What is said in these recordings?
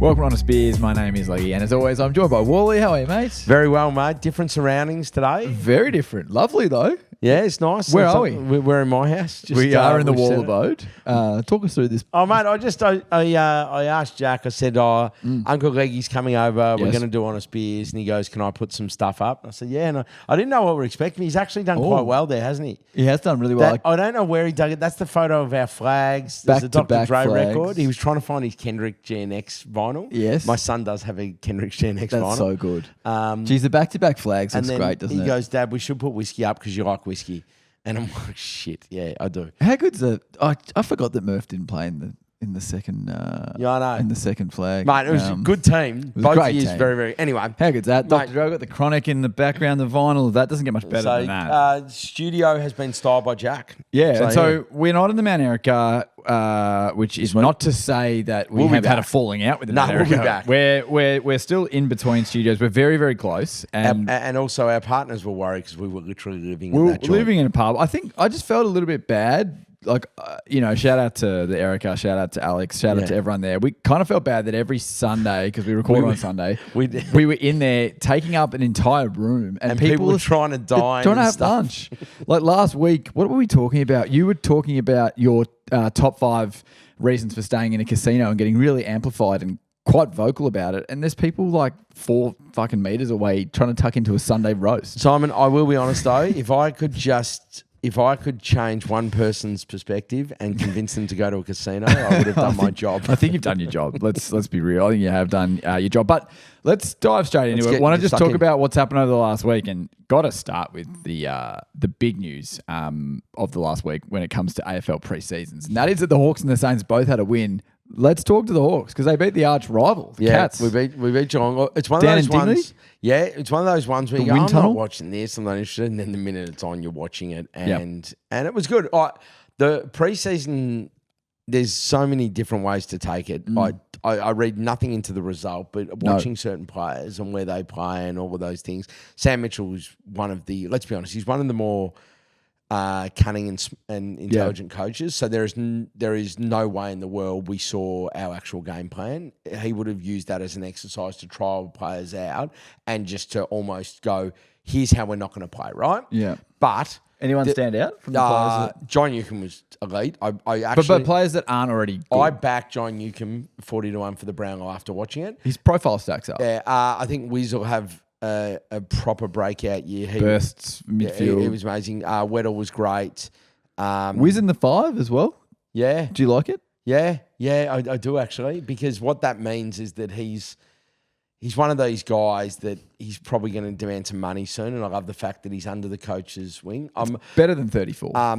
Welcome on to Spears. My name is Leggy, and as always, I'm joined by Walley. How are you, mate? Very well, mate. Different surroundings today. Very different. Lovely, though. Yeah, it's nice. Where are we? We're in my house. We are in the Wall abode. Talk us through this. Oh, mate, I asked Jack, I said, Uncle Leggy's coming over. We're going to do on a Spears. And he goes, can I put some stuff up? I said, yeah. And I didn't know what we're expecting. He's actually done quite well there, hasn't he? He has done really well. I don't know where he dug it. That's the photo of our flags. There's a Dr. Dre record. He was trying to find his Kendrick GNX vinyl. Yes. My son does have a Kendrick GNX vinyl. That's so good. Geez, the back-to-back flags looks great, doesn't it? He goes, Dad, we should put whiskey up because you like whiskey. And I'm like, shit, yeah, I do. How good's the? I forgot that Murph didn't play in the second. Yeah, I know. In the second flag, mate. It was a good team. Both years, very, very. Anyway, how good's that? Dr. Dre got the Chronic in the background, the vinyl. That doesn't get much better than that. Studio has been styled by Jack. Yeah, so we're not in the Mount Erica, which is not to say that we have had a falling out with the Mount Erica. We'll be back. We're still in between studios. We're very, very close, and also our partners were worried because we were literally living in that joint. Living in a pub. I think I just felt a little bit bad. Like, shout out to the Erica, shout out to Alex, shout out to everyone there. We kind of felt bad that every Sunday, because we record on Sunday, we were in there taking up an entire room. And people were trying to dine trying to have lunch. Like last week, what were we talking about? You were talking about your top 5 reasons for staying in a casino and getting really amplified and quite vocal about it. And there's people like 4 fucking meters away trying to tuck into a Sunday roast. Simon, I will be honest though, if I could change one person's perspective and convince them to go to a casino, I would have done my job. I think you've done your job. Let's be real. I think you have done your job. But let's dive straight into it. I want to just talk about what's happened over the last week, and got to start with the big news of the last week when it comes to AFL pre-seasons. And that is that the Hawks and the Saints both had a win. Let's talk to the Hawks because they beat the arch rival, the Cats. we beat Geelong. It's one of those ones. Yeah, it's one of those ones where you go, I'm not watching this, I'm not interested, and then the minute it's on, you're watching it, and it was good. The preseason, there's so many different ways to take it. I read nothing into the result, but watching certain players and where they play and all of those things. Sam Mitchell was one of the. Let's be honest, he's one of the more cunning and intelligent coaches. So there is no way in the world we saw our actual game plan. He would have used that as an exercise to trial players out and just to almost go, here's how we're not going to play, right? Yeah. But anyone stand out from the players? John Newcombe was elite. I actually, but players that aren't already good. I backed John Newcombe 40-1 for the Brownlow after watching it. His profile stacks up. Yeah, I think Wiz will have a proper breakout year. Bursts midfield. He was amazing. Weddle was great. Wiz in the 5 as well? Yeah. Do you like it? Yeah, I do actually, because what that means is that he's one of those guys that he's probably going to demand some money soon, and I love the fact that he's under the coach's wing. Better than 34.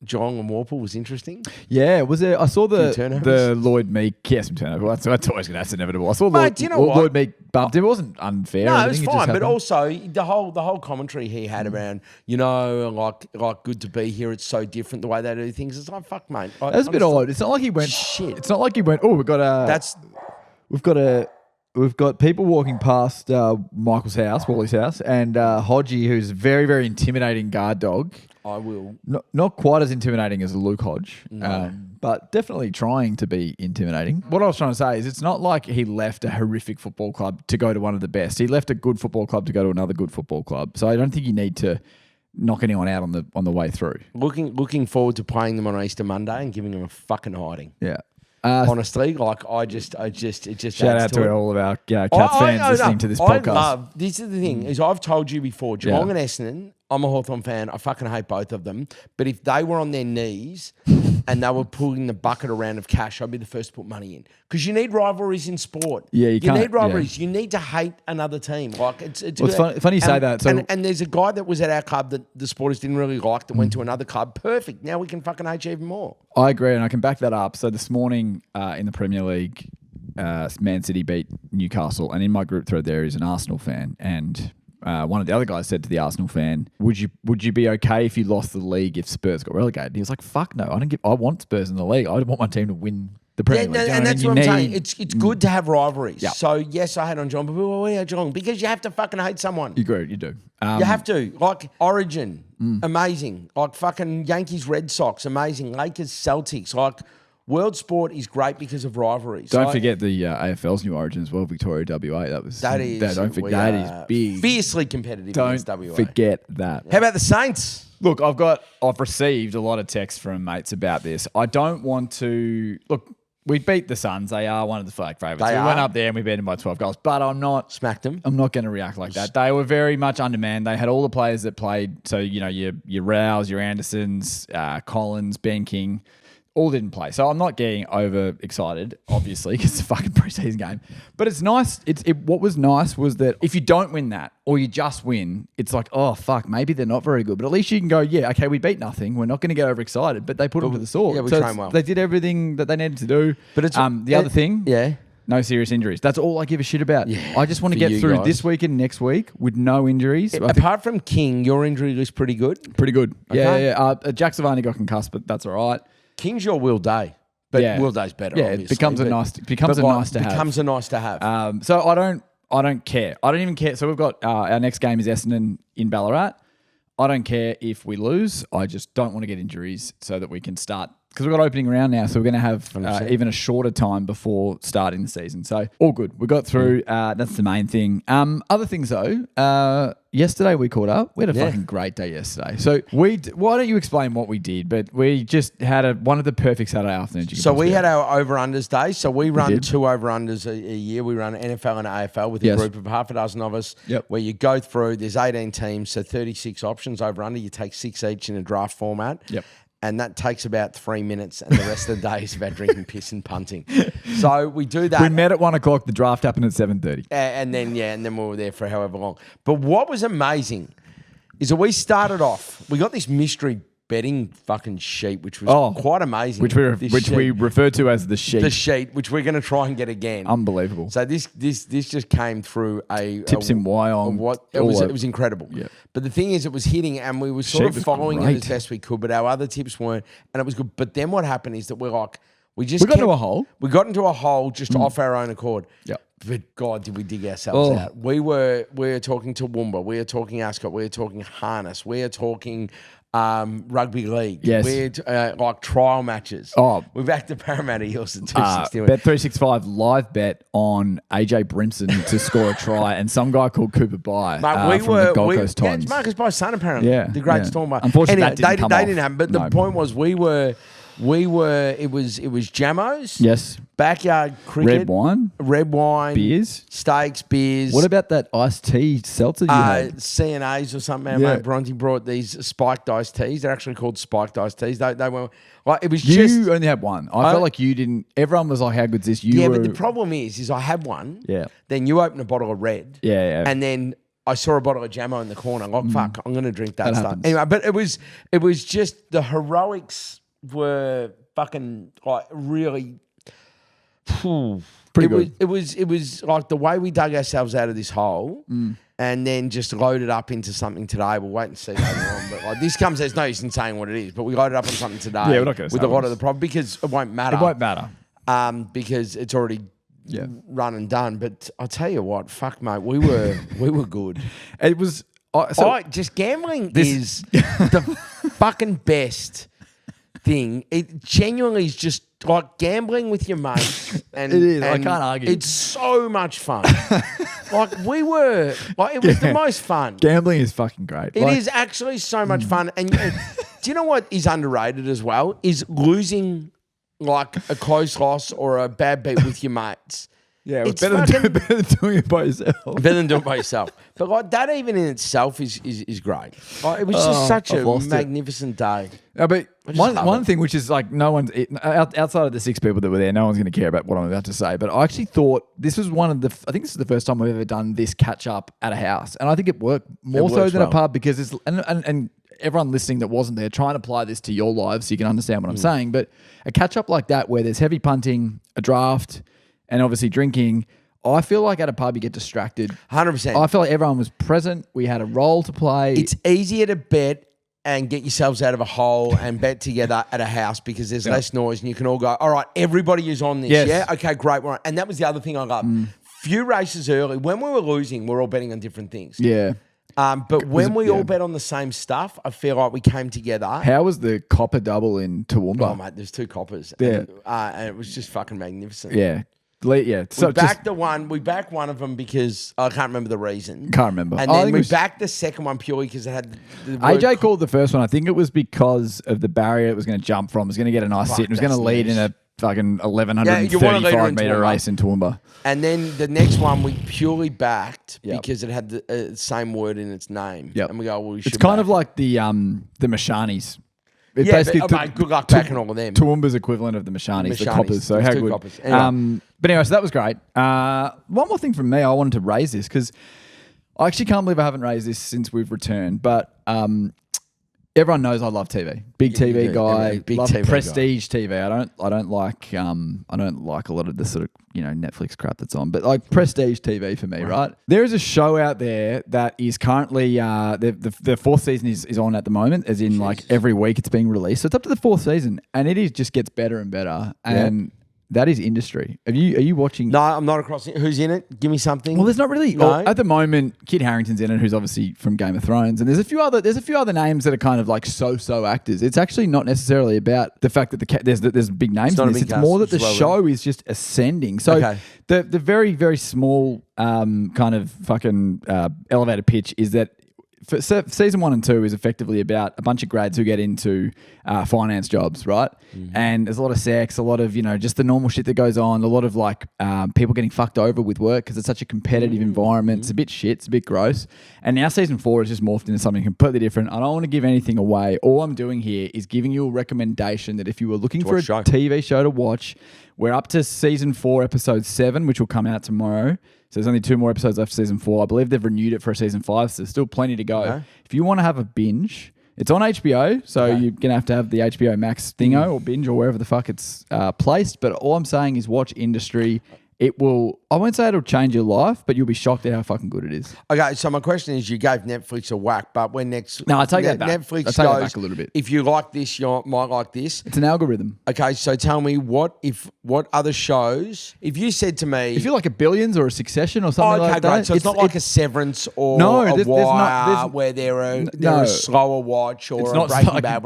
Geelong and Warple was interesting. Yeah, was there? I saw the Lloyd Meek. Yes, some turnover. That's always going to be inevitable. I saw Lloyd Meek bumped. It wasn't unfair. No, it was fine. But also the whole commentary he had around, like good to be here. It's so different the way they do things. It's like, fuck, mate. That's a bit odd. It's not like he went. Shit. It's not like he went. Oh, We've got people walking past Michael's house, Wally's house, and Hodgie, who's a very, very intimidating guard dog. I will. Not quite as intimidating as Luke Hodge, no. But definitely trying to be intimidating. What I was trying to say is it's not like he left a horrific football club to go to one of the best. He left a good football club to go to another good football club. So I don't think you need to knock anyone out on the way through. Looking forward to playing them on Easter Monday and giving them a fucking hiding. Yeah. Honestly, it just shout out to all of our Cats fans listening to this podcast. This is the thing, is I've told you before, Geelong and Essendon, I'm a Hawthorn fan. I fucking hate both of them. But if they were on their knees and they were pulling the bucket around of cash, I'd be the first to put money in. Because you need rivalries in sport. Yeah, you need rivalries. Yeah. You need to hate another team. Like it's funny you say that. So, and there's a guy that was at our club that the supporters didn't really like that went to another club. Perfect. Now we can fucking hate you even more. I agree, and I can back that up. So this morning in the Premier League, Man City beat Newcastle, and in my group thread there is an Arsenal fan, and one of the other guys said to the Arsenal fan, "Would you be okay if you lost the league if Spurs got relegated?" And he was like, "Fuck no, I want Spurs in the league. I want my team to win the Premier League. And that's what I'm saying. It's good to have rivalries. Yep. So, yes, I hate on Geelong, but we hate Geelong because you have to fucking hate someone. You do. You have to. Like Origin, amazing. Like fucking Yankees, Red Sox, amazing. Lakers, Celtics. Like world sport is great because of rivalries. Don't forget the AFL's new Origin as well, Victoria WA. That is big. Fiercely competitive against WA. Don't forget that. How about the Saints? Look, I've received a lot of texts from mates about this. I don't want to look. We beat the Suns. They are one of the flag favourites. We went up there and we beat them by 12 goals. But I'm not... Smacked them. I'm not going to react like that. They were very much undermanned. They had all the players that played. So, your Rouse, your Andersons, Collins, Ben King, all didn't play. So I'm not getting over-excited, obviously, because it's a fucking preseason game. But it's nice. What was nice was that if you don't win that or you just win, it's like, oh, fuck, maybe they're not very good. But at least you can go, yeah, okay, we beat nothing. We're not going to get overexcited. But they put them to the sword. Yeah, we trained well. They did everything that they needed to do. But it's the other thing, no serious injuries. That's all I give a shit about. Yeah, I just want to get through this week and next week with no injuries. Apart from King, your injury list pretty good? Pretty good. Okay. Yeah. Jack Savani got concussed, but that's all right. King's your Will Day, but Will Day's better. Yeah, obviously. It becomes a nice to have. So I don't care. I don't even care. So we've got our next game is Essendon in Ballarat. I don't care if we lose. I just don't want to get injuries so that we can start. Because we've got opening round now, so we're going to have even a shorter time before starting the season. So all good. We got through. That's the main thing. Other things though, yesterday we caught up. We had a fucking great day yesterday. So why don't you explain what we did? But we just had one of the perfect Saturday afternoons. So we had our over-unders day. So we run 2 over-unders a year. We run NFL and AFL with a group of half a dozen of us where you go through. There's 18 teams, so 36 options over-under. You take 6 each in a draft format. Yep. And that takes about 3 minutes, and the rest of the day is about drinking piss and punting. So we do that. We met at 1 o'clock. The draft happened at 7:30. And then we were there for however long. But what was amazing is that we started off. We got this mystery betting fucking sheet, which was quite amazing. Which we refer to as the sheet. The sheet, which we're going to try and get again. Unbelievable. So this just came through tips in Wyong. It was incredible. Yeah. But the thing is, it was hitting, and we were sort of following it as best we could, but our other tips weren't, and it was good. But then what happened is that we got into a hole. We got into a hole just off our own accord. Yeah. But God, did we dig ourselves out? We were talking Toowoomba. We were talking Ascot. We were talking harness. We are talking rugby league. Yes. We're like trial matches. We're back to Parramatta Hills at 260. Bet 365 live bet on AJ Brimson to score a try, and some guy called Cooper Bye from the Gold Coast Titans. It's Marcus Bye's son apparently. Yeah. The great Stormer. Unfortunately, anyway, they didn't happen. But the point was it was Jamos. Yes. Backyard cricket. Red wine. Beers. Steaks, beers. What about that iced tea seltzer you had? CNAs or something. Our mate Bronte brought these spiked iced teas. They're actually called spiked iced teas. They were like, it was you only had one. I felt like you didn't. Everyone was like, how good's this? But the problem is I had one. Yeah. Then you open a bottle of red. Yeah. And then I saw a bottle of Jamo in the corner. I'm like, fuck, I'm going to drink that stuff. Happens. Anyway, but it was just the heroics were fucking like really pretty good. It was like the way we dug ourselves out of this hole and then just loaded up into something today. We'll wait and see later on. But like this comes, there's no use in saying what it is, but we loaded up on something today we're not with a lot of the problem because it won't matter. It won't matter. Because it's already run and done. But I'll tell you what, fuck mate, we were good. It was just gambling is the fucking best thing. It genuinely is just like gambling with your mates. And it is. I can't argue. It's so much fun. Like it was the most fun. Gambling is fucking great. It is actually so much fun. And do you know what is underrated as well? Is losing like a close loss or a bad beat with your mates. Yeah, it's better than doing it by yourself. Better than doing it by yourself. But like that even in itself is great. Like, it was just such a magnificent day. But one thing which is like no one's outside of the 6 people that were there, no one's going to care about what I'm about to say. But I actually thought this was I think this is the first time we've ever done this catch up at a house, and I think it worked more so than a pub because it's and everyone listening that wasn't there, try and apply this to your lives so you can understand what I'm saying. But a catch up like that where there's heavy punting, a draft, and obviously drinking, I feel like at a pub you get distracted. 100%. I feel like everyone was present. We had a role to play. It's easier to bet and get yourselves out of a hole and bet together at a house because there's less noise and you can all go, all right, everybody is on this. Yes. Yeah? Okay, great. Right. And that was the other thing I got. Few races early, when we were losing, we were all betting on different things. Yeah. But when we all bet on the same stuff, I feel like we came together. How was the copper double in Toowoomba? Oh, mate, there's 2 coppers. Yeah. And it was just fucking magnificent. Yeah. Yeah. So we backed one of them because I can't remember the reason. Can't remember. And then we backed the second one purely because it had AJ called the first one. I think it was because of the barrier it was going to jump from. It was going to get a nice sit. It was going to lead in a fucking 1135 meter race in Toowoomba. And then the next one we purely backed because it had the same word in its name. Yep. And we go, well, it's kind of like the Mashanis. Good luck backing all of them. Toowoomba's equivalent of the Mashanis, the coppers. So how good. Coppers. Anyway. But anyway, so that was great. One more thing from me, I wanted to raise this because I actually can't believe I haven't raised this since we've returned. But everyone knows I love TV. Big TV guy. Big love TV prestige guy. TV. I don't like a lot of the sort of Netflix crap that's on. But like prestige TV for me, right? There is a show out there that is currently the 4th season is on at the moment, as in like every week it's being released. So it's up to the 4th season, and it just gets better and better. And that is Industry. Are you watching? No, I'm not across it. Who's in it? Give me something. Well, there's not really. No. At the moment, Kit Harington's in it, who's obviously from Game of Thrones, and there's a few other names that are kind of like so actors. It's actually not necessarily about the fact that there's big names in this. It's more that the show is just ascending. So the very very small kind of fucking elevator pitch is that. For season 1 and 2 is effectively about a bunch of grads who get into finance jobs, right? Mm-hmm. And there's a lot of sex, a lot of, just the normal shit that goes on, a lot of like people getting fucked over with work because it's such a competitive environment. It's a bit shit, it's a bit gross. And now season 4 has just morphed into something completely different. I don't want to give anything away. All I'm doing here is giving you a recommendation that if you were looking for a TV show to watch, we're up to season 4, episode 7, which will come out tomorrow. So there's only 2 more episodes left for season 4. I believe they've renewed it for a season 5, so there's still plenty to go. Okay. If you want to have a binge, it's on HBO, so you're going to have the HBO Max thingo or binge or wherever the fuck it's placed. But all I'm saying is watch Industry. It will, I won't say it'll change your life, but you'll be shocked at how fucking good it is. Okay, so my question is, you gave Netflix a whack, but when next... No, I take that back. Netflix goes, that back a little bit. If you like this, you might like this. It's an algorithm. Okay, so tell me what other shows... If you said to me... If you like a Billions or a Succession or something like that... Okay, great. So it's not like a Severance or a Wire where they're a slower watch or a Breaking Bad.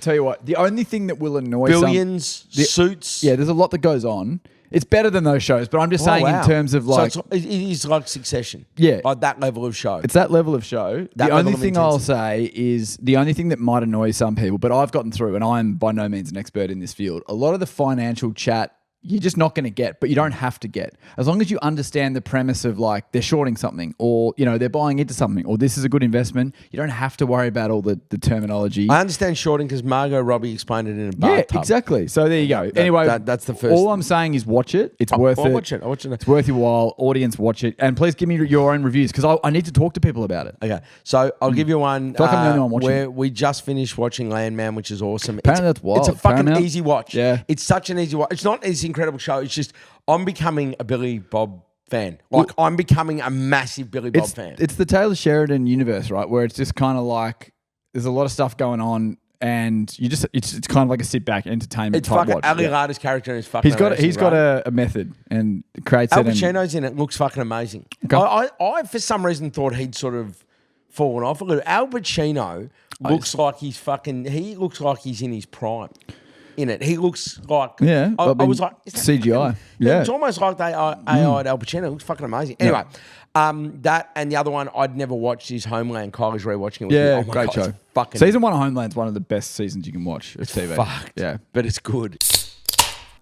Tell you what, the only thing that will annoy Billions, Suits... Yeah, there's a lot that goes on. It's better than those shows, but I'm just saying in terms of like... So it is like Succession. Yeah. Like that level of show. It's that level of show. The only thing I'll say is the only thing that might annoy some people, but I've gotten through, and I'm by no means an expert in this field, a lot of the financial chat you're just not going to get, but you don't have to get. As long as you understand the premise of like they're shorting something or, they're buying into something or this is a good investment, you don't have to worry about all the terminology. I understand shorting because Margot Robbie explained it in a bathtub. Yeah, exactly. So there you go. Anyway, that's the first. All I'm saying is watch it. It's worth it. I'll watch it. It's worth your while. Audience, watch it. And please give me your own reviews because I need to talk to people about it. Okay. So I'll give you one. I'm the only one watching. Where we just finished watching Landman, which is awesome. Apparently that's wild. It's a fucking easy watch. Yeah. It's such an easy watch. It's not this incredible show. It's just I'm becoming a Billy Bob fan. I'm becoming a massive Billy Bob fan. It's the Taylor Sheridan universe, right? Where it's just kind of like there's a lot of stuff going on, and it's kind of like a sit back entertainment type watch. Ali Larder's character is fucking. He's got a method and creates Al it. Pacino's in it. Looks fucking amazing. Okay. I for some reason thought he'd sort of fallen off a little. Al Pacino looks like he's fucking. He looks like he's in his prime. In it, he looks like I was like CGI. Yeah, it's almost like they AI'd Al Pacino. It looks fucking amazing. Anyway, that and the other one I'd never watched is Homeland. Kylie's rewatching it with me. Oh my great God, show. Season 1 of Homeland's one of the best seasons you can watch of TV. Fucked, but it's good.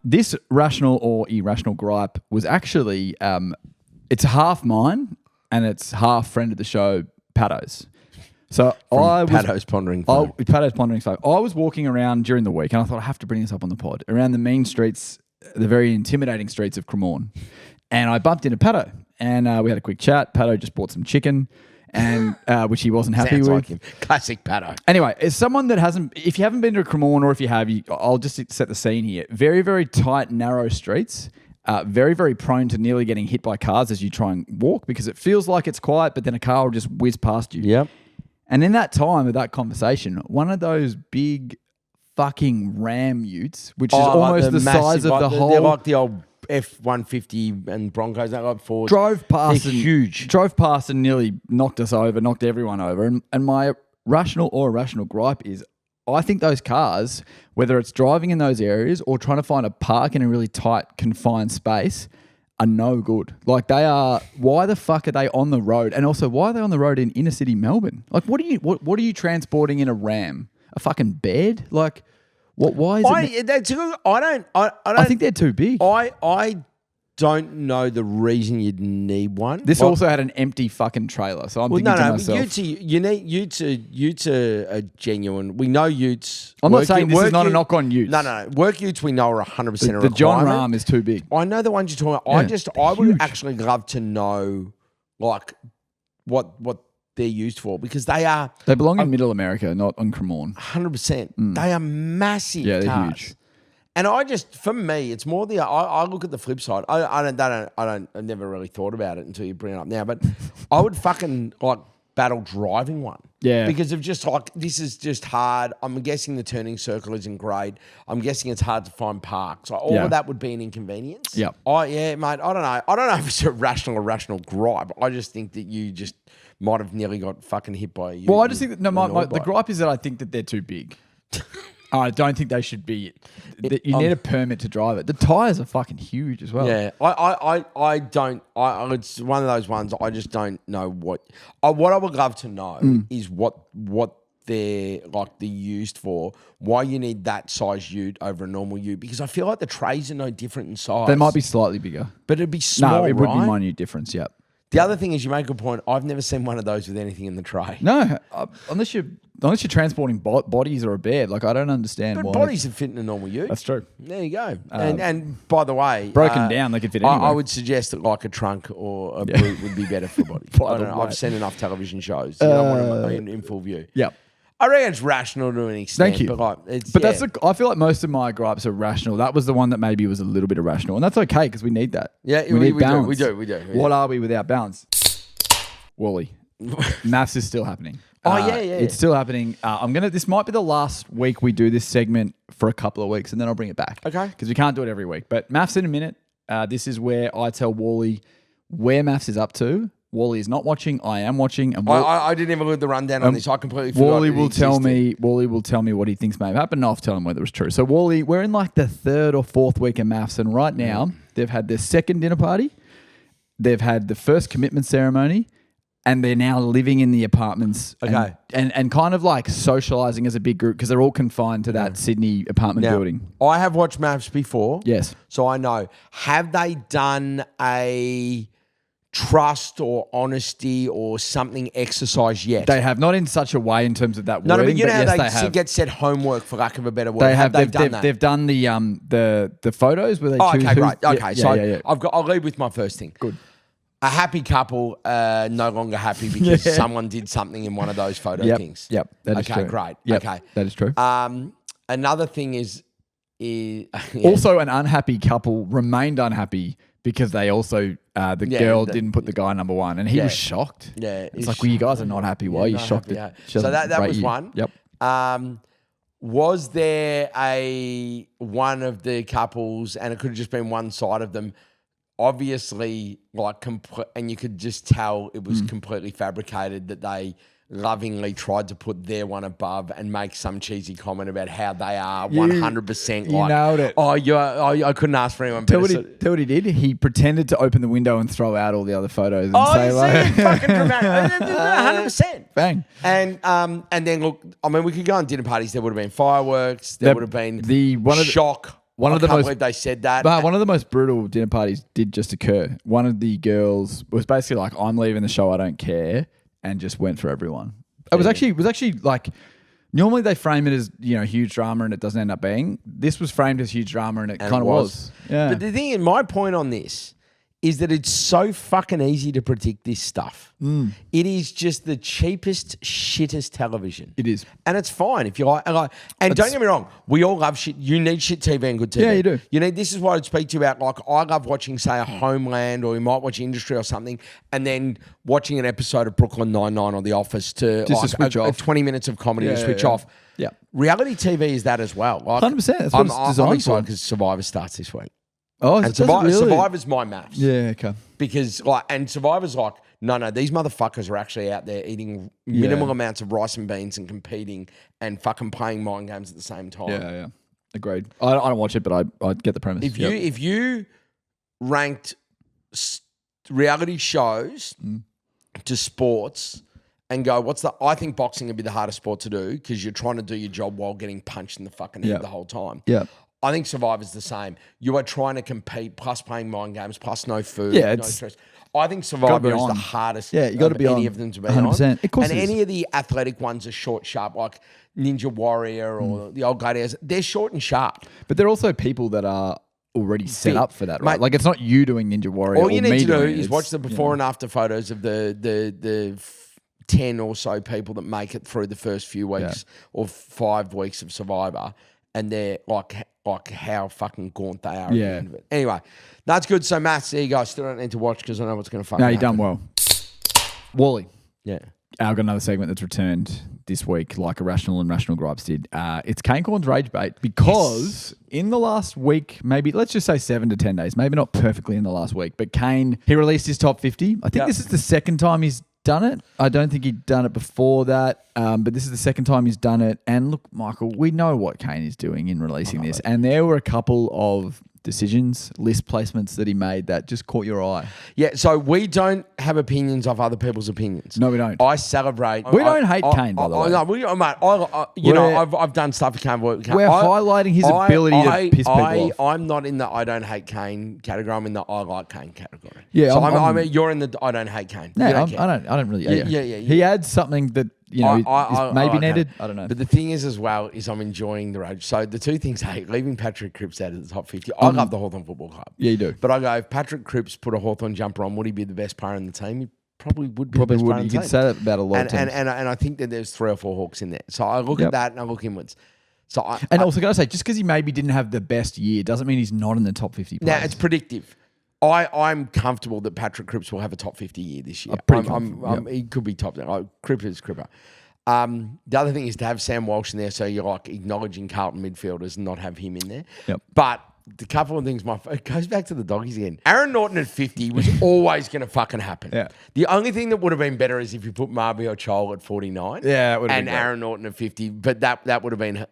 This rational or irrational gripe was actually it's half mine and it's half friend of the show, Paddo's. So Paddo's Pondering Phone. Paddo's Pondering Phone. I was walking around during the week and I thought I have to bring this up on the pod, around the mean streets, the very intimidating streets of Cremorne. And I bumped into Paddo and we had a quick chat. Paddo just bought some chicken and which he wasn't happy with. Like him. Classic Paddo. Anyway, as someone that if you haven't been to Cremorne or if you have, I'll just set the scene here. Very, very tight, narrow streets. Very, very prone to nearly getting hit by cars as you try and walk because it feels like it's quiet, but then a car will just whiz past you. Yep. And in that time of that conversation, one of those big fucking Ram utes, which is almost the size of the whole... They're like the old F-150 and Broncos, that like Fords. Drove past and huge. Drove past and nearly knocked us over, knocked everyone over. And my rational or irrational gripe is I think those cars, whether it's driving in those areas or trying to find a park in a really tight, confined space, are no good. Like they are. Why the fuck are they on the road? And also, why are they on the road in inner city Melbourne? Like, what are you transporting in a Ram? A fucking bed? Like, what? Why is it? That's good. I don't. I think they're too big. I don't know the reason you'd need one. This also had an empty fucking trailer, so I'm thinking to myself, Utes are genuine. We know Utes. I'm not saying this is not a knock on Utes. No. Work Utes we know are 100% a requirement. The John Rahm is too big. I know the ones you're talking about. Yeah, I would actually love to know, like, what they're used for because they belong in Middle America, not on Cremorne. 100%. They are massive. Yeah, they're cars. huge. And for me, it's more I look at the flip side. I never really thought about it until you bring it up now. But I would fucking like battle driving one. Yeah. Because of just like, this is just hard. I'm guessing the turning circle isn't great. I'm guessing it's hard to find parks. Like, all of that would be an inconvenience. Yeah. Yeah, mate. I don't know. I don't know if it's a rational or irrational gripe. I just think that you just might have nearly got fucking hit by you. Well, I just think that the gripe is that I think that they're too big. I don't think they should be. You need a permit to drive it. The tires are fucking huge as well. Yeah, I don't. It's one of those ones. I just don't know what. What I would love to know is what they're used for. Why you need that size ute over a normal ute? Because I feel like the trays are no different in size. They might be slightly bigger, but it'd be small. No, it would be right? minute difference. Yeah. The other thing is, you make a good point. I've never seen one of those with anything in the tray. No, unless you're transporting bodies or a bed. Like, I don't understand why. But bodies would fit in a normal ute. That's true. There you go. And by the way, broken down, they could fit anywhere. I would suggest that like a trunk or a boot would be better for bodies. I've seen enough television shows. You don't want them in full view. Yeah. I reckon it's rational to an extent. Thank you. But I feel like most of my gripes are rational. That was the one that maybe was a little bit irrational. And that's okay because we need that. Yeah, we need balance. We do. Yeah. What are we without balance? Wally. Maths is still happening. Yeah. It's still happening. This might be the last week we do this segment for a couple of weeks and then I'll bring it back. Okay. Because we can't do it every week. But Maths in a minute. This is where I tell Wally where Maths is up to. Wally is not watching. I am watching. And I didn't even look at the rundown on this. I completely forgot. Wally will tell me what he thinks may have happened, and I'll tell him whether it's true. So Wally, we're in like the third or fourth week of Maths, and right now they've had their second dinner party, they've had the first commitment ceremony, and they're now living in the apartments. Okay. And kind of like socializing as a big group because they're all confined to that Sydney apartment building. I have watched Maths before. Yes. So I know. Have they done a trust or honesty or something exercise yet? They have, not in such a way in terms of that wording. No, but you know how yes, they get set homework, for lack of a better word. They've done that? They've done the photos where they choose. Okay, great. Okay, yeah. I'll lead with my first thing. Good. A happy couple, no longer happy because someone did something in one of those photo things. Yep, that is true. Okay, great. Yep, okay, that is true. Another thing is also an unhappy couple remained unhappy because they also the girl didn't put the guy number one, and he was shocked. Yeah, it's like, well, you guys are not happy. Why are you shocked? So that was one. Yep. Was there one of the couples, and it could have just been one side of them, obviously, and you could just tell it was completely fabricated, that they lovingly tried to put their one above and make some cheesy comment about how they are 100% you nailed it. I couldn't ask for anyone better. Tell what he did? He pretended to open the window and throw out all the other photos and say like... fucking dramatic. 100%. Bang. And then, look, I mean, we could go on dinner parties. There would have been fireworks. There would have been shock. I can't believe they said that. But one of the most brutal dinner parties did just occur. One of the girls was basically like, I'm leaving the show, I don't care, and just went for everyone. It was actually like, normally they frame it as, huge drama and it doesn't end up being. This was framed as huge drama and it kind of was. Yeah. But the thing, my point on this is that it's so fucking easy to predict this stuff. It is just the cheapest, shittest television. It is. And it's fine if you like. And don't get me wrong, we all love shit. You need shit TV and good TV. Yeah, you do. You need, this is what I'd speak to you about. Like, I love watching, say, a Homeland, or you might watch Industry or something, and then watching an episode of Brooklyn Nine-Nine or The Office to, just to switch off. 20 minutes of comedy to switch off. Yeah. Reality TV is that as well. Like, 100%. That's what it's designed I'm excited for. because Survivor starts this week. Oh, and Survivor's my maths. Yeah, okay. Because, like, and Survivor's like, no, these motherfuckers are actually out there eating minimal amounts of rice and beans and competing and fucking playing mind games at the same time. Yeah. Agreed. I don't watch it, but I get the premise. If you ranked reality shows to sports and go, I think boxing would be the hardest sport to do because you're trying to do your job while getting punched in the fucking head the whole time. Yeah. I think Survivor's the same. You are trying to compete, plus playing mind games, plus no food, no stress. I think Survivor is the hardest you got to be any of them to be 100%. On. Of course, and any of the athletic ones are short, sharp, like Ninja Warrior or the old Gladiators. They're short and sharp. But they're also people that are already set up for that, right? Mate, like, it's not you doing Ninja Warrior. All you need to do is watch the before and after photos of the 10 or so people that make it through the first few weeks or 5 weeks of Survivor, and they're like how fucking gaunt they are at the end of it. Anyway, that's good. So, Matt, there you go. I still don't need to watch because I know what's going to fucking happen. No, you've done well. Walley. Yeah. I've got another segment that's returned this week, like Irrational and Rational Gripes did. It's Kane Cornes Rage Bait, because in the last week, maybe let's just say 7 to 10 days, maybe not perfectly in the last week, but Kane, he released his top 50. I think this is the second time he's done it. I don't think he'd done it before that, but this is the second time he's done it. And look, Michael, we know what Kane is doing in releasing this, and there were a couple of decisions, list placements that he made that just caught your eye. Yeah, so we don't have opinions of other people's opinions. No, we don't. I celebrate. We don't hate Kane, by the way. No, mate, I've done stuff with Kane. We're highlighting his ability to piss people off. I'm not in the I don't hate Kane category. I'm in the I like Kane category. Yeah, so you're in the I don't hate Kane. No, I don't really. Yeah. He adds something that, you know, is maybe needed. I don't know. But the thing is, as well, is I'm enjoying the rage. So the two things, leaving Patrick Cripps out of the top 50. I love the Hawthorn Football Club. Yeah, you do. But I go, if Patrick Cripps put a Hawthorn jumper on, would he be the best player in the team? He probably would be the best player in the team. You could say that about a lot of teams. And I think that there's 3 or 4 Hawks in there. So I look at that and I look inwards. So also got to say, just because he maybe didn't have the best year doesn't mean he's not in the top 50 players. Now, it's predictive. I'm comfortable that Patrick Cripps will have a top 50 year this year. He could be top 10. Cripps is Cripper. The other thing is to have Sam Walsh in there, so you're like acknowledging Carlton midfielders and not have him in there. Yep. But the couple of things, it goes back to the doggies again. Aaron Norton at 50 was always going to fucking happen. Yeah. The only thing that would have been better is if you put Marby or Chol at 49. Yeah, it would have been Aaron Norton at 50. But that would have been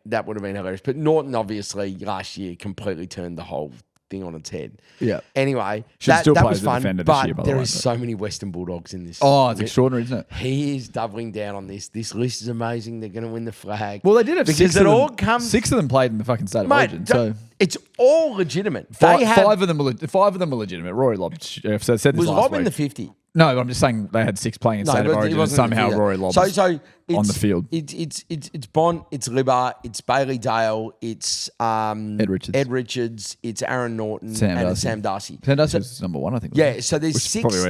hilarious. But Norton obviously last year completely turned the whole thing on its head. Yeah. Anyway, that was fun. But there is so many Western Bulldogs in this. Oh, it's extraordinary, isn't it? He is doubling down on this. This list is amazing. They're going to win the flag. Well, they did have because 6 of them played in the fucking state of origin. So it's all legitimate. Five of them are legitimate. Rory Lobb said this last week. Was Lobb in the 50? No, I'm just saying they had 6 playing in state of origin, and somehow Rory Lobb on the field. It's Bond, it's Libba, it's Bailey Dale, it's Ed Richards, it's Aaron Norton, and it's Sam Darcy. Sam Darcy was number 1, I think. Yeah, so there's 6.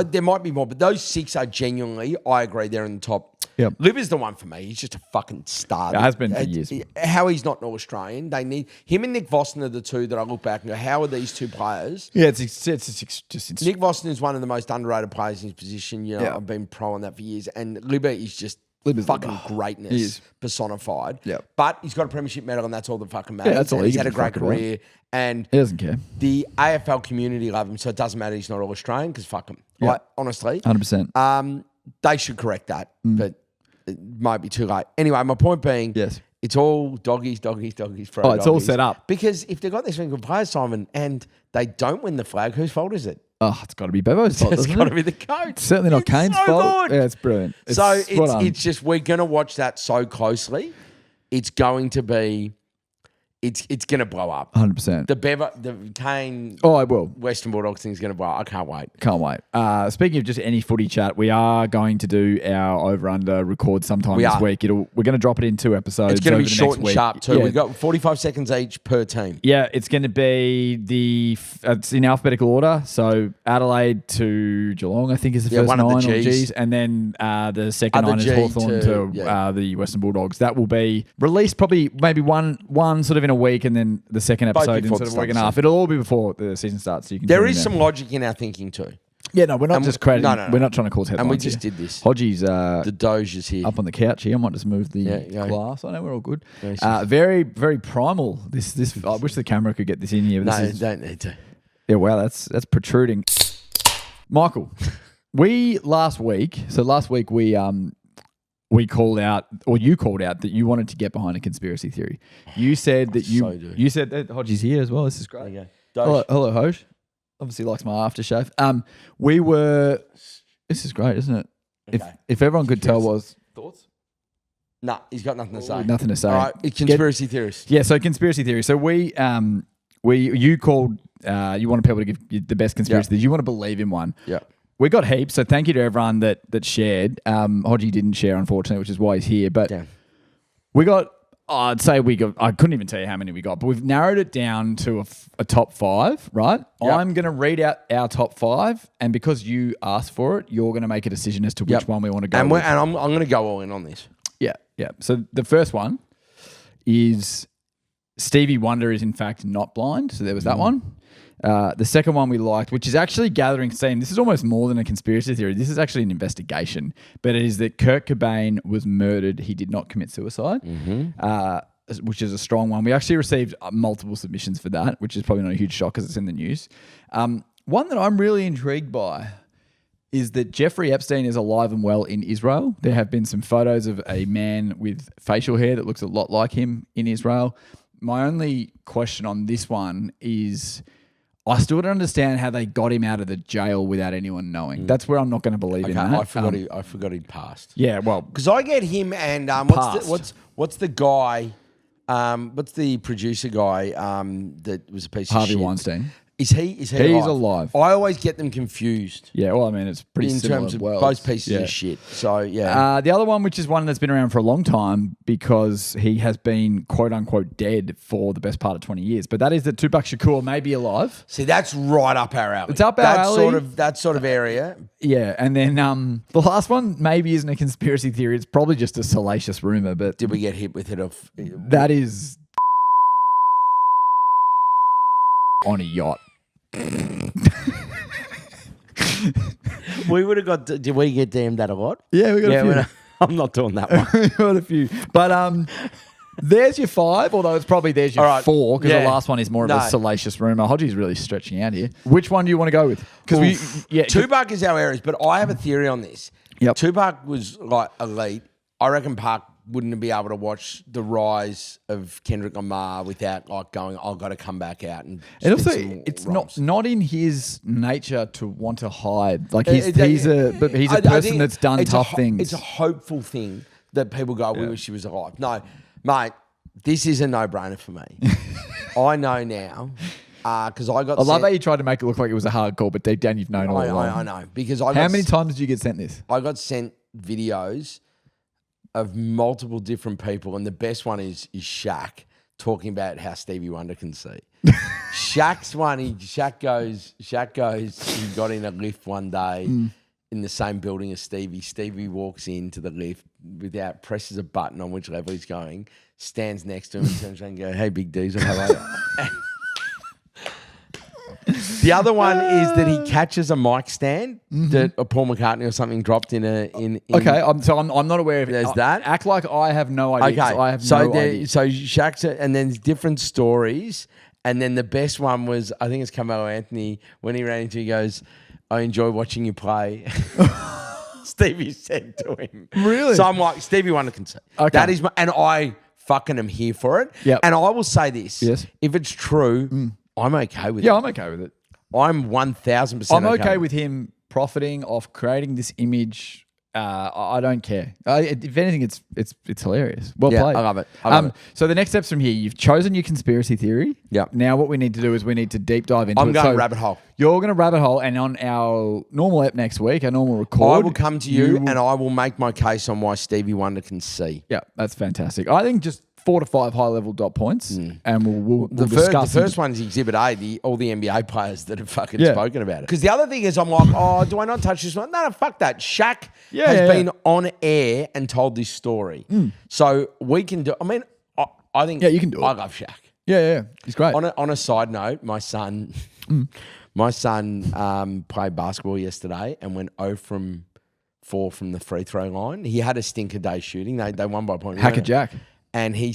There might be more, but those 6 are genuinely, I agree, they're in the top. Yep. Libba's the one for me. He's just a fucking star. It has been for years. How he's not an All-Australian. They need him and Nick Vossen are the two that I look back and go, how are these 2 players? Yeah, it's just Nick Vossen is one of the most underrated players in his position. You know, I've been pro on that for years. And Libba is just fucking greatness personified. Yeah. But he's got a premiership medal and that's all that fucking matters. Yeah, that's all. He's had a great career. And he doesn't care. The AFL community love him, so it doesn't matter he's not All-Australian because fuck him. Yeah. Like, honestly. 100%. They should correct that, but it might be too late. Anyway, my point being, it's all doggies, it's all set up. Because if they've got this many good players, Simon, and they don't win the flag, whose fault is it? Oh, it's got to be Bevo's fault. It's got to be the coach. It's certainly not Kane's fault. Good. Yeah, it's brilliant. It's just, we're going to watch that so closely. It's going to be it's going to blow up. 100%. The Kane. Oh, I will. Western Bulldogs thing's going to blow up. I can't wait. Can't wait. Speaking of just any footy chat, we are going to do our over-under record sometime this week. We're going to drop it in 2 episodes. It's going to be short and sharp too. Yeah. We've got 45 seconds each per team. Yeah, it's going to be it's in alphabetical order. So Adelaide to Geelong, I think, is the first 9 on G's. And then the second 9 is Hawthorn to the Western Bulldogs. That will be released probably maybe one sort of in a week, and then the second episode in sort of a week and a half. It'll all be before the season starts. So you can. There is some logic in our thinking too. Yeah, no, we're not just crediting. No. We're not trying to cause headlines. And we just did this. Hodgie's the Doge is here up on the couch here. I might just move the glass. I know we're all good. Very, very primal. This. I wish the camera could get this in here. But don't need to. Yeah, wow, that's protruding. Michael, last week we called out, or you called out, that you wanted to get behind a conspiracy theory. You said that you said that Hodgie's here as well. This is great. Hello, Hodge. Obviously likes my aftershave. This is great, isn't it? Okay. If everyone could tell was thoughts. Nah, he's got nothing to say. Nothing to say. All right, conspiracy theorists. Yeah, so conspiracy theory. So you called. You wanted people to give you the best conspiracy theories. You want to believe in one. Yeah. We got heaps, so thank you to everyone that shared. Hodgie didn't share, unfortunately, which is why he's here. But we got, I couldn't even tell you how many we got, but we've narrowed it down to a top 5, right? Yep. I'm going to read out our top 5, and because you asked for it, you're going to make a decision as to which one we want to go with. And I'm going to go all in on this. Yeah. So the first one is Stevie Wonder is in fact not blind. So there was that one. The second one we liked, which is actually gathering steam. This is almost more than a conspiracy theory. This is actually an investigation. But it is that Kurt Cobain was murdered. He did not commit suicide, which is a strong one. We actually received multiple submissions for that, which is probably not a huge shock because it's in the news. One that I'm really intrigued by is that Jeffrey Epstein is alive and well in Israel. There have been some photos of a man with facial hair that looks a lot like him in Israel. My only question on this one is, I still don't understand how they got him out of the jail without anyone knowing. That's where I'm not going to believe in that. I forgot he'd passed. Yeah, well, because I get him and what's the guy? What's the producer guy that was a piece of shit? Harvey Weinstein. Is he? He's alive. I always get them confused. Yeah, well, I mean, it's pretty in similar terms of worlds. both pieces of shit. So yeah. The other one, which is one that's been around for a long time because he has been quote unquote dead for the best part of 20 years, but that is that Tupac Shakur may be alive. See, that's right up our alley. It's up our alley. That sort of area. Yeah, and then the last one maybe isn't a conspiracy theory. It's probably just a salacious rumor. But did we get hit with it? That is on a yacht. We would have got. Did we get damned that a lot? Yeah, we got a few. I'm not doing that one. We got a few, but there's your 5. Although it's probably there's your 4 because the last one is more of a salacious rumor. Hodgie's really stretching out here. Which one do you want to go with? Because Tupac is our areas, but I have a theory on this. Yep. Tupac was like elite. I reckon Park wouldn't be able to watch the rise of Kendrick Lamar without like going, I've got to come back out and also it's not in his nature to want to hide. Like he's a person that's done tough things. It's a hopeful thing that people go, we wish he was alive. No, mate, this is a no-brainer for me. I know now. Because I love how you tried to make it look like it was a hard call, but deep down you've known all along. I know. Because how many times did you get sent this? I got sent videos of multiple different people, and the best one is Shaq talking about how Stevie Wonder can see. Shaq's one, Shaq goes, he got in a lift one day in the same building as Stevie. Stevie walks into the lift presses a button on which level he's going, stands next to him and turns around and goes, hey, Big Diesel, how are you? The other one is that he catches a mic stand that a Paul McCartney or something dropped in. Okay, I'm not aware of it. There's that. Act like I have no idea. Okay, I have no idea. So Shaq's, and then there's different stories, and then the best one was, I think it's Carmelo Anthony, when he ran into, he goes, I enjoy watching you play. Stevie said to him. Really? So I'm like, Stevie Wonder can say. Okay. That is and I fucking am here for it. Yep. And I will say this. Yes. If it's true, I'm okay with it. Yeah, I'm okay with it. I'm 1,000% I'm okay with him profiting off creating this image I don't care. If anything, it's hilarious. Well played. I love it. So the next steps from here, you've chosen your conspiracy theory. Yeah. Now what we need to do is we need to deep dive into it. I'm going rabbit hole. You're going to rabbit hole, and on our normal app next week, our normal record, I will come to you and I will make my case on why Stevie Wonder can see. Yeah, that's fantastic. I think just 4 to 5 high-level dot points, and we'll discuss. The first one is Exhibit A, all the NBA players that have fucking spoken about it. Because the other thing is, I'm like, do I not touch this one? No, fuck that. Shaq has been on air and told this story. So we can do. I mean, I think you can do it. I love Shaq. Yeah, he's great. On a side note, my son, played basketball yesterday and went 0 from 4 from the free throw line. He had a stinker day shooting. They won by a point. Hacker Jack. And he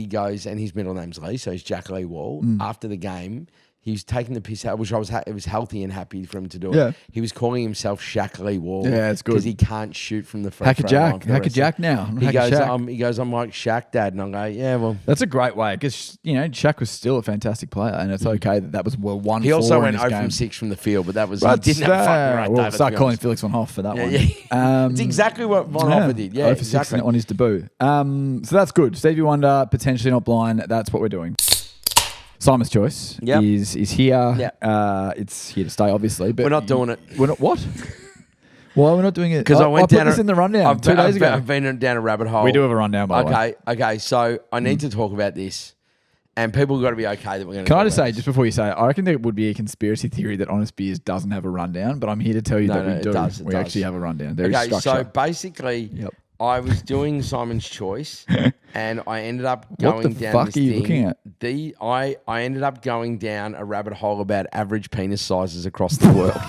goes, and his middle name's Lee, so he's Jack Lee Wall. After the game, he was taking the piss out, which it was healthy and happy for him to do it. Yeah. He was calling himself Shaq Lee Wall. Yeah, it's good. Because he can't shoot from the free Hacker throw Jack. line. Hacker Jack now. He goes, I'm like Shaq, Dad. And I go, yeah, well. That's a great way because, Shaq was still a fantastic player, and it's okay that was 1-4. He also went 0 game. from 6 from the field, but that was, he didn't have a fucking great day. Start calling Felix von Hoff for that one. Yeah. It's exactly what Von Hoffa did. Yeah, 0 for 6 on his debut. So that's good. Stevie Wonder, potentially not blind. That's what we're doing. Simon's Choice is here. Yep. It's here to stay, obviously. But we're not doing it. We're not what? Why are we not doing it? Because I went put down this in the rundown 2 days ago. I've been down a rabbit hole. We do have a rundown, by the way. Okay. So I need to talk about this, and people got to be okay that we're going to. Can I just say, just before you say it, I reckon there would be a conspiracy theory that Honest Beers doesn't have a rundown, but I'm here to tell you that we do. We actually have a rundown. There is structure. So basically, I was doing Simon's Choice, and I ended up going down. What the fuck are you looking at? I ended up going down a rabbit hole about average penis sizes across the world.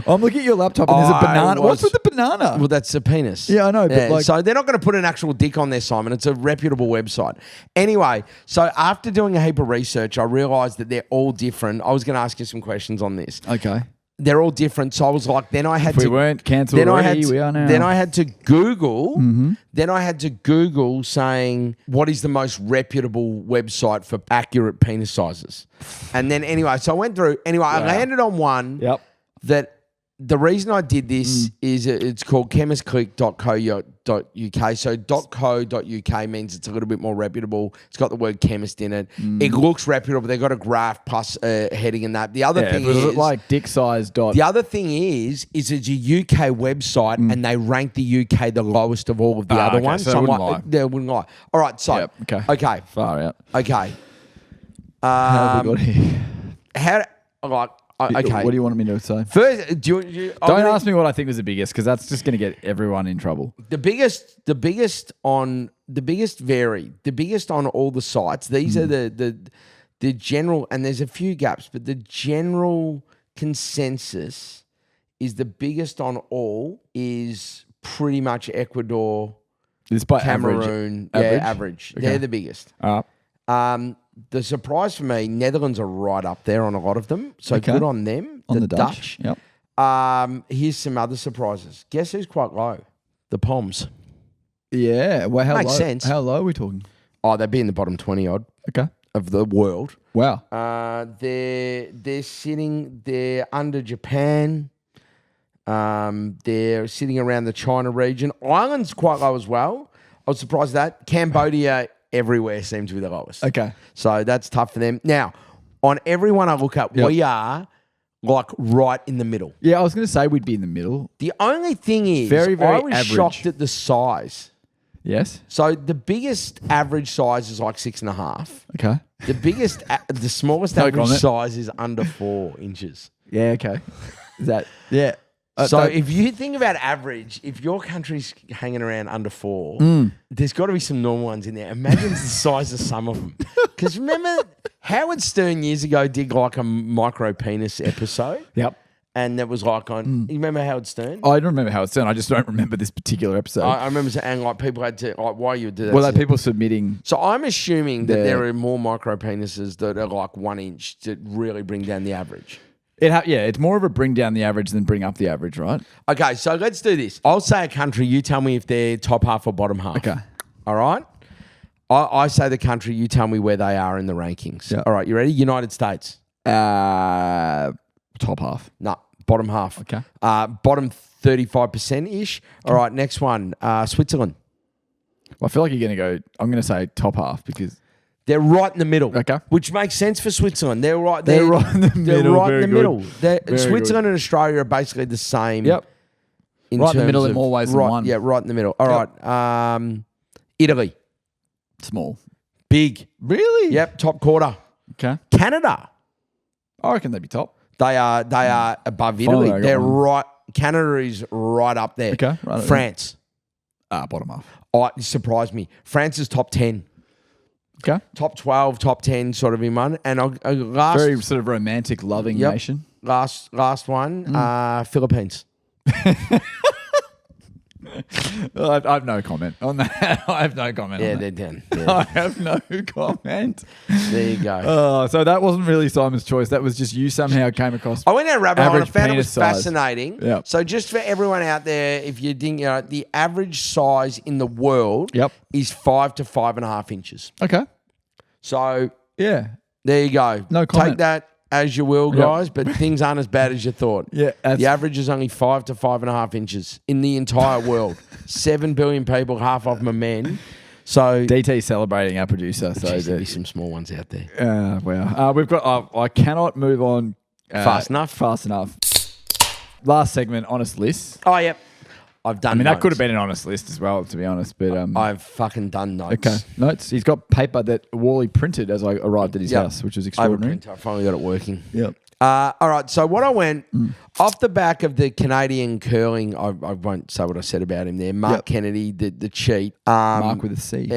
I'm looking at your laptop and there's a banana. What's with the banana? Well, that's a penis. Yeah, I know. But so they're not going to put an actual dick on there, Simon. It's a reputable website. Anyway, so after doing a heap of research, I realised that they're all different. I was going to ask you some questions on this. Okay. They're all different. So I was like, then I had to. We weren't cancelled already. We are now. Then I had to Google. Then I had to Google saying, what is the most reputable website for accurate penis sizes? And then anyway, so I went through. Anyway, I landed on one that the reason I did this is it's called chemistclick.co.uk. So .co.uk means it's a little bit more reputable. It's got the word chemist in it. It looks reputable. They've got a graph plus heading in that. The other thing is like dick size. The other thing is it's a UK website and they rank the UK the lowest of all of the other ones. So they wouldn't lie. All right, so okay, far out. Okay. How have we got here? Okay. What do you want me to say? First, don't ask me what I think was the biggest because that's just going to get everyone in trouble. The biggest vary. The biggest on all the sites. These are the general, and there's a few gaps, but the general consensus is the biggest on all is pretty much Ecuador, Cameroon, average. Okay. They're the biggest. The surprise for me, Netherlands are right up there on a lot of them. So good on them. On the Dutch. Yep. Here's some other surprises. Guess who's quite low? The Poms. Yeah. Well, how Makes low? sense. How low are we talking? Oh, they'd be in the bottom 20 odd. Okay. Of the world. Wow. They're under Japan. They're sitting around the China region. Ireland's quite low as well. I was surprised at that. Cambodia everywhere seems to be the lowest. Okay. So that's tough for them. Now, on everyone I look at, we are like right in the middle. Yeah, I was going to say we'd be in the middle. The only thing is, very I was average. shocked at the size. Yes. So the biggest average size is like 6.5. Okay. The smallest average size is under 4 inches. Yeah, okay. Is that, yeah. So if you think about average, if your country's hanging around under 4, there's got to be some normal ones in there. Imagine the size of some of them. Because remember, Howard Stern years ago did like a micro penis episode. Yep. And that was like on. You remember Howard Stern? I don't remember Howard Stern. I just don't remember this particular episode. I remember saying like people had to like why you would do that. Well, like people submitting. So I'm assuming that there are more micro penises that are like 1 inch to really bring down the average. It's more of a bring down the average than bring up the average, right? Okay, so let's do this. I'll say a country. You tell me if they're top half or bottom half. Okay. All right. I say the country. You tell me where they are in the rankings. Yep. All right. You ready? United States. Top half. No. bottom half. Okay. Bottom 35%-ish. All right, next one, Switzerland. Well, I feel like you're going to go, I'm going to say top half because... They're right in the middle. Okay. Which makes sense for Switzerland. They're right in the middle. They're right in the middle. Very Switzerland good. and Australia are basically the same. Yep. Right in the middle in more ways than one. Yeah, right in the middle. All right. Italy. Small. Big. Really? Yep, top quarter. Okay. Canada. I reckon they'd be top. They are above Italy. They're right. Canada is right up there. Okay. Right France. Bottom half. Oh, it surprised me. France is top 10. Okay. Top 12, top 10 sort of in one. And last... Very sort of romantic, loving nation. Last one, Philippines. I have no comment on that. I have no comment on that. They're down. Yeah. I have no comment. There you go. So that wasn't really Simon's choice. That was just you somehow came across. I went down a rabbit hole and I found it was size. fascinating. Yep. So just for everyone out there, if you didn't, the average size in the world is 5 to 5.5 inches. Okay. So yeah, there you go. No comment. Take that as you will, guys, but things aren't as bad as you thought. Yeah. The average is only 5 to 5.5 inches in the entire world. 7 billion people, half of them are men. So DT celebrating our producer. So there'll be some small ones out there. Wow. We've got. I cannot move on fast enough. Last segment, honest list. Oh, yep. I've done. That could have been an honest list as well, to be honest. But I've fucking done notes. Okay, notes. He's got paper that Walley printed as I arrived at his house, which was extraordinary. I finally got it working. Yep. All right. So what I went off the back of the Canadian curling, I won't say what I said about him there. Mark Kennedy, the cheat. Mark with a C.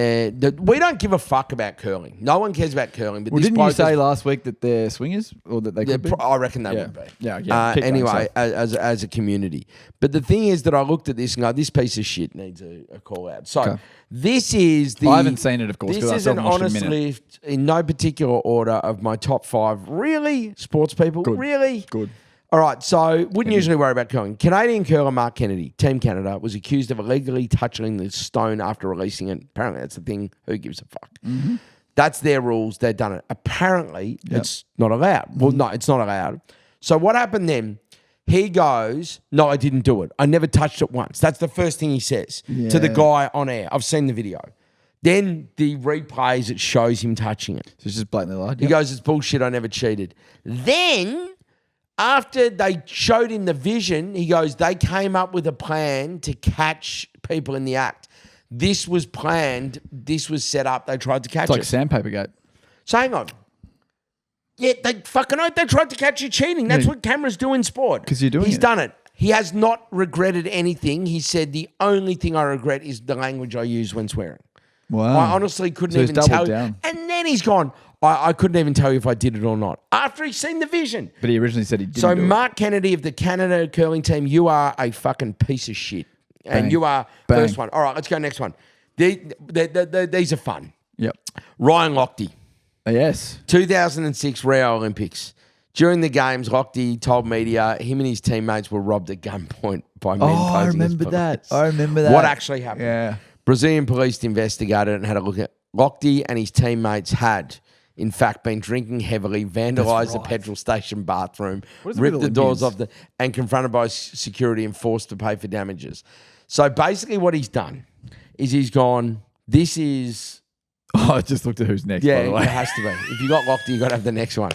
We don't give a fuck about curling. No one cares about curling. But didn't you say last week that they're swingers or that they could be? I reckon they would be. Yeah. Anyway, as a community. But the thing is that I looked at this and go, this piece of shit needs a call out. So this is the... I haven't seen it, of course. This is an honest list in no particular order of my top 5. Really? Sports people? Good. Really? Good. All right, so wouldn't usually worry about curling. Canadian curler Mark Kennedy, Team Canada, was accused of illegally touching the stone after releasing it. Apparently, that's the thing. Who gives a fuck? Mm-hmm. That's their rules. They've done it. Apparently, it's not allowed. Well, no, it's not allowed. So what happened then? He goes, no, I didn't do it. I never touched it once. That's the first thing he says to the guy on air. I've seen the video. Then the replays, it shows him touching it. So it's just blatantly lied. He goes, it's bullshit. I never cheated. Then, after they showed him the vision, he goes, they came up with a plan to catch people in the act. This was planned. This was set up. They tried to catch it. It's like Sandpaper Gate. So hang on. Yeah, they tried to catch you cheating. That's what cameras do in sport. Because you're doing it. He's done it. He has not regretted anything. He said, the only thing I regret is the language I use when swearing. Wow. I honestly couldn't even tell you. And then he's gone, I couldn't even tell you if I did it or not. After he's seen the vision. But he originally said he didn't So do Mark Kennedy of the Canada curling team, you are a fucking piece of shit. Bang. And you are first one. All right, let's go next one. These are fun. Yep. Ryan Lochte. Yes. 2006 Rio Olympics. During the games, Lochte told media him and his teammates were robbed at gunpoint by men posing I remember that. What actually happened? Yeah. Brazilian police investigated it and had a look at Lochte and his teammates had, in fact, been drinking heavily, vandalised the petrol station bathroom, ripped the doors off and confronted by security and forced to pay for damages. So basically what he's done is he's gone, this is... Oh, I just looked at who's next, by the way. It has to be. If you got Lochte, you got to have the next one.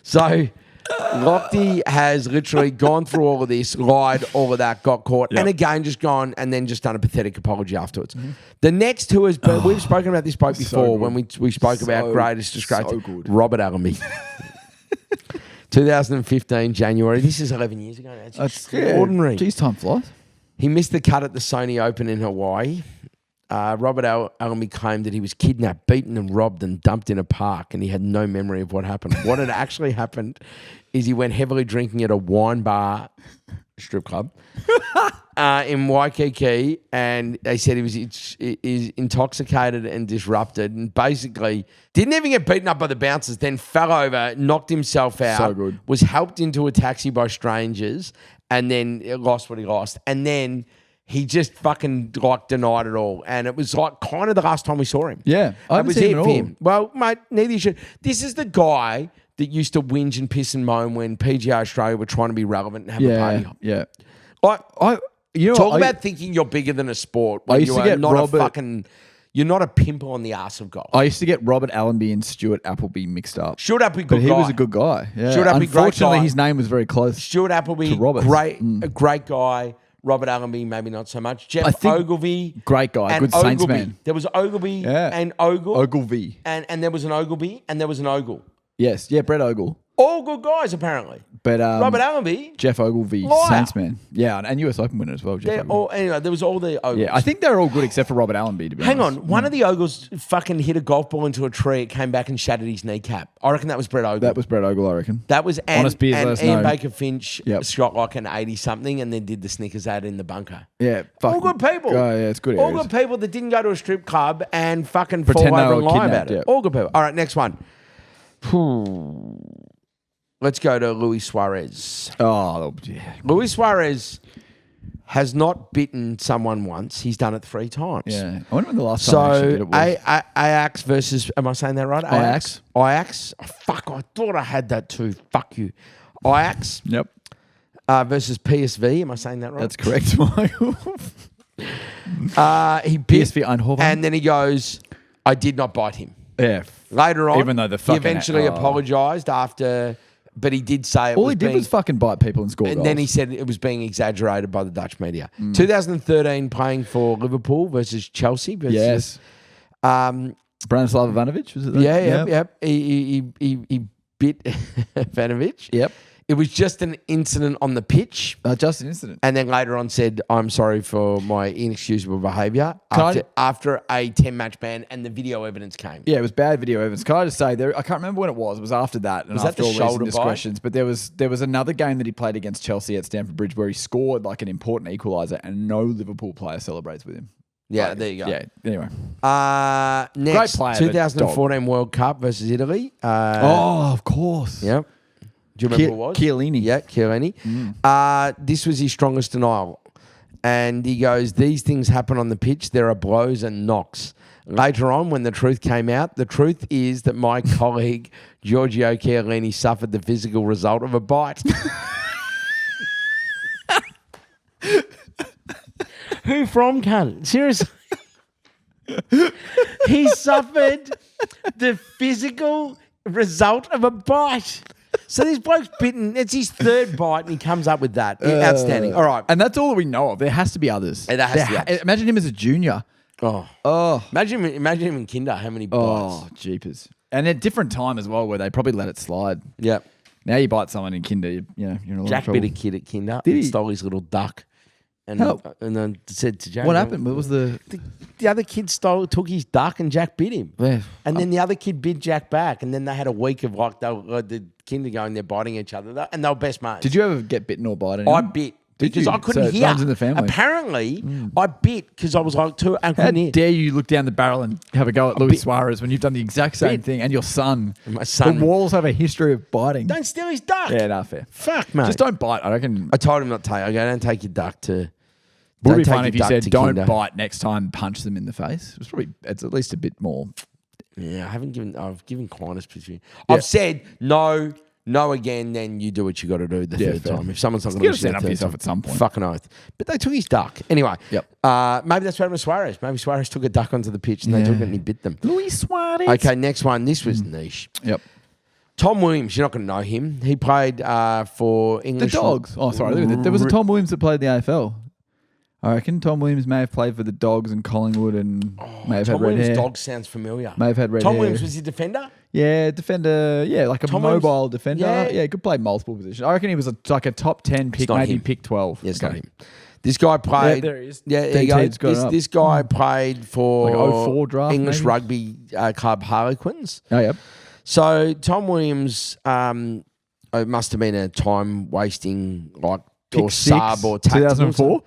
So... Lochte has literally gone through all of this, lied, all of that, got caught, and again just gone and then just done a pathetic apology afterwards. Mm-hmm. The next two is, we've spoken about this bloke before when we spoke about greatest disgrace. So good. Robert Allenby. 2015, January. This is 11 years ago. That's extraordinary. Geez, time flies. He missed the cut at the Sony Open in Hawaii. Robert Allenby claimed that he was kidnapped, beaten and robbed and dumped in a park and he had no memory of what happened. What had actually happened is he went heavily drinking at a wine bar, strip club, in Waikiki, and they said he was intoxicated and disrupted and basically didn't even get beaten up by the bouncers, then fell over, knocked himself out, so good. Was helped into a taxi by strangers and then lost what he lost. And then... he just fucking denied it all. And it was like kind of the last time we saw him. Yeah. I haven't seen him at all. Well, mate, neither you should. This is the guy that used to whinge and piss and moan when PGA Australia were trying to be relevant and have a party. Yeah. Talk about thinking you're bigger than a sport. I used to get you're not a pimple on the ass of golf. I used to get Robert Allenby and Stuart Appleby mixed up. Stuart Appleby, good guy. But he was a good guy. Yeah. Stuart Appleby, unfortunately, great guy. his name was very close. Stuart Appleby, to Robert. a great guy. Robert Allenby, maybe not so much. Jeff Ogilvie, great guy, good Saints man. There was Ogilvie and Ogle. Ogilvie. And there was an Ogilvie and there was an Ogle. Yes, Brett Ogle. All good guys, apparently. But Robert Allenby, Jeff Ogilvie, Saints man. Yeah, and US Open winner as well, Jeff anyway, there was all the Ogles. Yeah, I think they're all good except for Robert Allenby, to be honest. Hang on. One of the Ogles fucking hit a golf ball into a tree. It came back and shattered his kneecap. I reckon that was Brett Ogle. That was Brett Ogle, I reckon. That was Honest Beers, and let us Ian know. Baker Finch shot like an 80-something and then did the Snickers ad in the bunker. Yeah. All good people. Yeah, it's good All areas. good people that didn't go to a strip club and fucking Pretend fall they over were and lie kidnapped, about it. All good people. All right, next one. Let's go to Luis Suarez. Oh, yeah. Luis Suarez has not bitten someone once. He's done it 3 times. Yeah. I wonder when the last time I actually did it was. Ajax versus, am I saying that right? Ajax. Ajax. Oh, fuck, I thought I had that too. Fuck you. Ajax. Yep. Versus PSV. Am I saying that right? That's correct, Michael. He bit, PSV Eindhoven. and then he goes, I did not bite him. Yeah. Later on, even though he eventually apologised after, but he did say all he did was fucking bite people and score goals. And then he said it was being exaggerated by the Dutch media. 2013, playing for Liverpool versus Chelsea. Versus, Branislav Ivanovic, was it that? Yep. He bit Ivanovic. Yep. It was just an incident on the pitch. Just an incident. And then later on said, I'm sorry for my inexcusable behaviour after a 10-match ban and the video evidence came. Yeah, it was bad video evidence. Can I just say, I can't remember when it was. It was after that. And was that after the all shoulder these bite? questions. But there was another game that he played against Chelsea at Stamford Bridge where he scored like an important equaliser and no Liverpool player celebrates with him. Yeah, there you go. Yeah, anyway. Next, Great player, 2014 World Cup versus Italy. Of course. Yep. Do you remember what it was? Chiellini. Yeah, Chiellini. This was his strongest denial. And he goes, these things happen on the pitch. There are blows and knocks. Later on, when the truth came out, the truth is that my colleague, Giorgio Chiellini, suffered the physical result of a bite. Who from, cunt? Seriously? He suffered the physical result of a bite. So this bloke's bitten. It's his 3rd bite, and he comes up with that. Outstanding. All right. And that's all we know of. There has to be others. Imagine him as a junior. Oh. Imagine him in kinder, how many bites. Oh, jeepers. And at different time as well, where they probably let it slide. Yep. Now you bite someone in kinder, you're in a lot Jack of trouble. bit a kid at kinder. Did he? Stole his little duck. And then said to Jack, what happened? What was the other kid took his duck and Jack bit him. Yeah. And then the other kid bit Jack back. And then they had a week of the kinder going there biting each other. And they were best mates. Did you ever get bitten or bite anyone? I bit. Because I couldn't hear. Runs in the family. Apparently, I bit because I was like, I couldn't hear. How dare you look down the barrel and have a go at Luis Suarez when you've done the exact same thing and your son. My son. The Walls have a history of biting. Don't steal his duck. Yeah, no, fair. Fuck, mate. Just don't bite. I reckon. I told him not to take. I go, don't take your duck to. Would be fun if you said, don't kinder. bite next time, punch them in the face. It's at least a bit more. Yeah, I've given Cornes picture. I've said no again, then you do what you got to do the third time. If someone's not going to stand up for yourself at some point. Fucking oath. But they took his duck. Anyway. Yep. Maybe that's what happened with Suarez. Maybe Suarez took a duck onto the pitch and they took it and he bit them. Luis Suarez. Okay, next one. This was niche. Yep. Tom Williams, you're not going to know him. He played for English. The Dogs. Oh, sorry. There was a Tom Williams that played the AFL. I reckon Tom Williams may have played for the Dogs and Collingwood and may have had red hair. Tom Williams' Dog sounds familiar. May have had red hair. Tom Williams was he defender? Yeah, defender. Yeah, like a Tom mobile Williams, defender. Yeah, could play multiple positions. I reckon he was like a top 10 pick, maybe pick 12. Yeah, it's not him. This guy played. Yeah, there he is. Yeah, there you go. This guy played for like 04 draft, English maybe? rugby club Harlequins. Oh, yep. So Tom Williams, it must have been a time wasting like Pick or sub or tactical. 2004.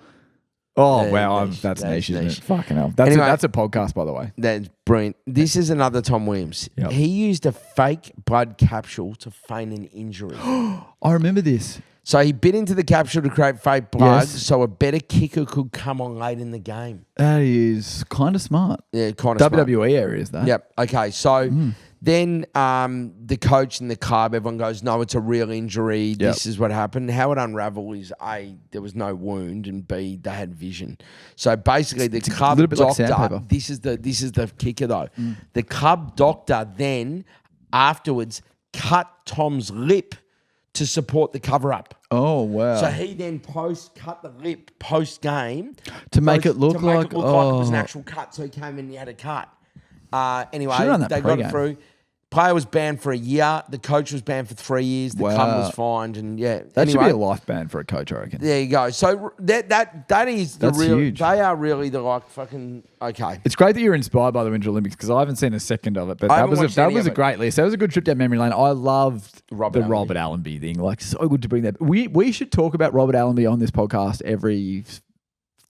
Oh, Yeah, wow. niche. That's niche, isn't niche. it? Fucking hell. That's a podcast, by the way. That's brilliant. This is another Tom Williams. Yep. He used a fake blood capsule to feign an injury. I remember this. So he bit into the capsule to create fake blood Yes. so a better kicker could come on late in the game. That is kind of smart. Yeah, kind of WWE area is that. Yep. Okay, so Then the coach and the club, everyone goes, no, it's a real injury. Yep. This is what happened. How it unravelled is A, there was no wound, and B, they had vision. So basically, the club doctor. Like this is the kicker though. The club doctor then afterwards cut Tom's lip to support the cover up. Oh wow! So he then cut the lip post game to make it look like it was an actual cut. So he came in and he had a cut. Anyway, they got it through. Player was banned for a year. The coach was banned for 3 years. The club was fined, and that should be a life ban for a coach, I reckon. There you go. So that's real. Huge. They are really the fucking okay. It's great that you're inspired by the Winter Olympics because I haven't seen a second of it, but that was a great list. That was a good trip down memory lane. I loved Robert Allenby thing. Like, so good to bring that. We should talk about Robert Allenby on this podcast every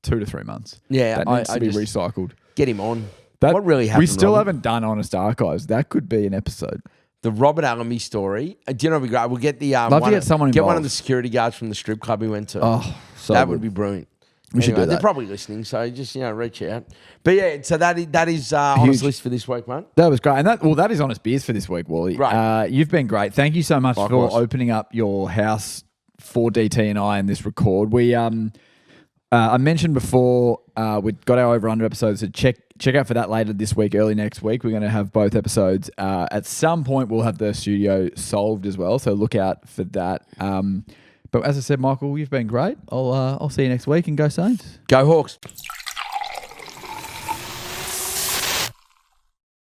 2 to 3 months. Yeah, that needs to be recycled. Get him on. What really happened? We still haven't done Honest Archives. That could be an episode. The Robert Allenby story. Do you know what would be great? We'll get the love to get someone involved. Get one of the security guards from the strip club we went to. Oh, so that would be brilliant. We should do that. They're probably listening, so just reach out. But yeah, so that is Honest List for this week, mate. That was great, and that is Honest Beers for this week, Wally. Right, you've been great. Thank you so much for opening up your house for DT and I in this record. We I mentioned before we got our over under episodes, so check out for that later this week, early next week. We're going to have both episodes. At some point, we'll have the studio solved as well, so look out for that. But as I said, Michael, you've been great. I'll see you next week, and go Saints. Go Hawks.